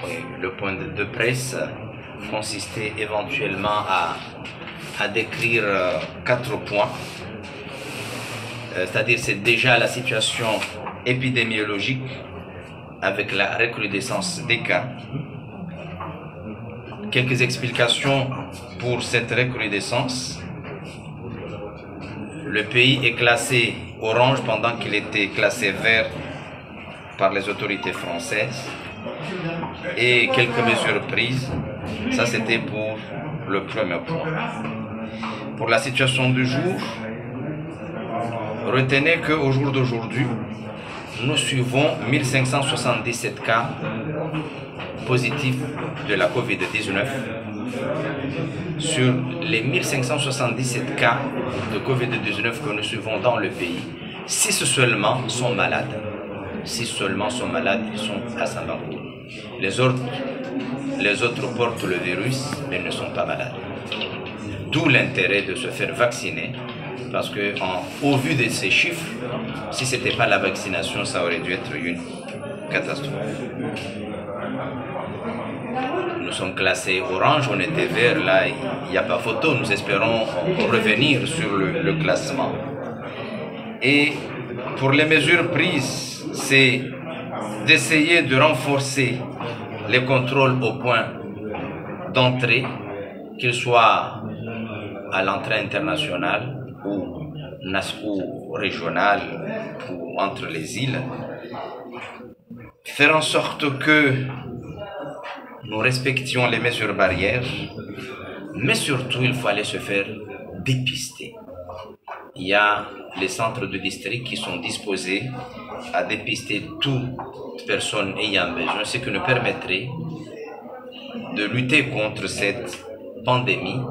Oui, le point de presse consistait éventuellement à décrire 4 points. C'est-à-dire c'est déjà la situation épidémiologique avec la recrudescence des cas. Quelques explications pour cette recrudescence. Le pays est classé orange pendant qu'il était classé vert par les autorités françaises et quelques mesures prises. Ça, c'était pour le premier point. Pour la situation du jour, retenez qu'au jour d'aujourd'hui, nous suivons 1577 cas positifs de la COVID-19. Sur les 1577 cas de COVID-19 que nous suivons dans le pays, 6 seulement sont malades. 6 seulement sont malades, ils sont asymptomatiques. Les autres portent le virus, mais ne sont pas malades. D'où l'intérêt de se faire vacciner, parce que au vu de ces chiffres, si ce n'était pas la vaccination, ça aurait dû être une catastrophe. Nous sommes classés orange, on était vert, là il n'y a pas photo, nous espérons revenir sur le classement. Et pour les mesures prises, c'est d'essayer de renforcer les contrôles au point d'entrée, qu'ils soient à l'entrée internationale ou régionale ou entre les îles. Faire en sorte que nous respections les mesures barrières, mais surtout il faut aller se faire dépister. Il y a les centres de district qui sont disposés à dépister toute personne ayant besoin, ce qui nous permettrait de lutter contre cette pandémie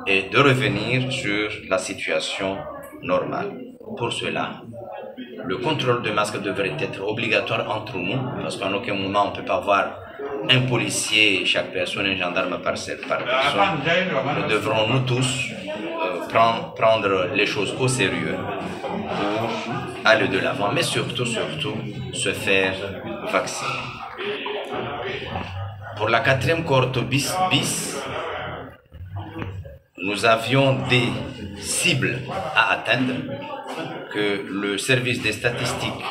et de revenir sur la situation normale. Pour cela, le contrôle de masque devrait être obligatoire entre nous, parce qu'en aucun moment on ne peut pas voir un policier, chaque personne, un gendarme par personne. Nous devrons nous tous prendre les choses au sérieux pour aller de l'avant, mais surtout se faire vacciner. Pour la 4e cohorte bis, nous avions des cibles à atteindre que le service des statistiques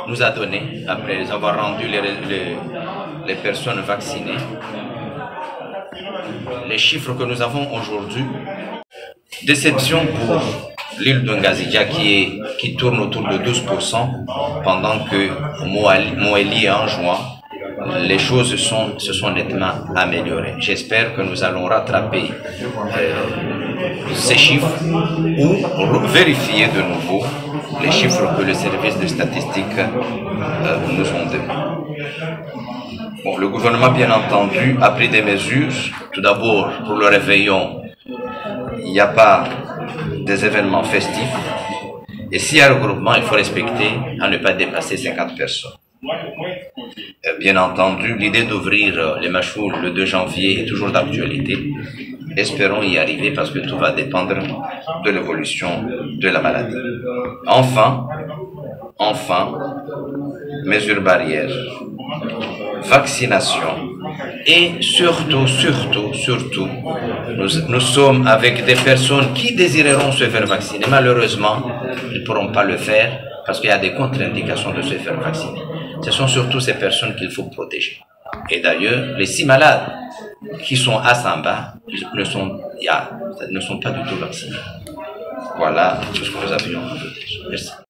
nous a donné après avoir rendu les personnes vaccinées. Les chiffres que nous avons aujourd'hui, déception pour l'île de Ngazidja qui tourne autour de 12%, pendant que Moélie et Anjouan, les choses se sont nettement améliorées. J'espère que nous allons rattraper ces chiffres ou vérifier de nouveau les chiffres que le service de statistiques nous ont donnés. Bon, le gouvernement, bien entendu, a pris des mesures. Tout d'abord, pour le réveillon, il n'y a pas des événements festifs. Et s'il y a regroupement, il faut respecter à ne pas dépasser 50 personnes. Bien entendu, l'idée d'ouvrir les machoules le 2 janvier est toujours d'actualité. Espérons y arriver parce que tout va dépendre de l'évolution de la maladie. Enfin, mesures barrières, vaccination et surtout, nous sommes avec des personnes qui désireront se faire vacciner. Malheureusement, ils ne pourront pas le faire parce qu'il y a des contre-indications de se faire vacciner. Ce sont surtout ces personnes qu'il faut protéger. Et d'ailleurs, les 6 malades qui sont à Samba ne sont pas du tout vaccinés. Voilà tout ce que nous avions à vous dire. Merci.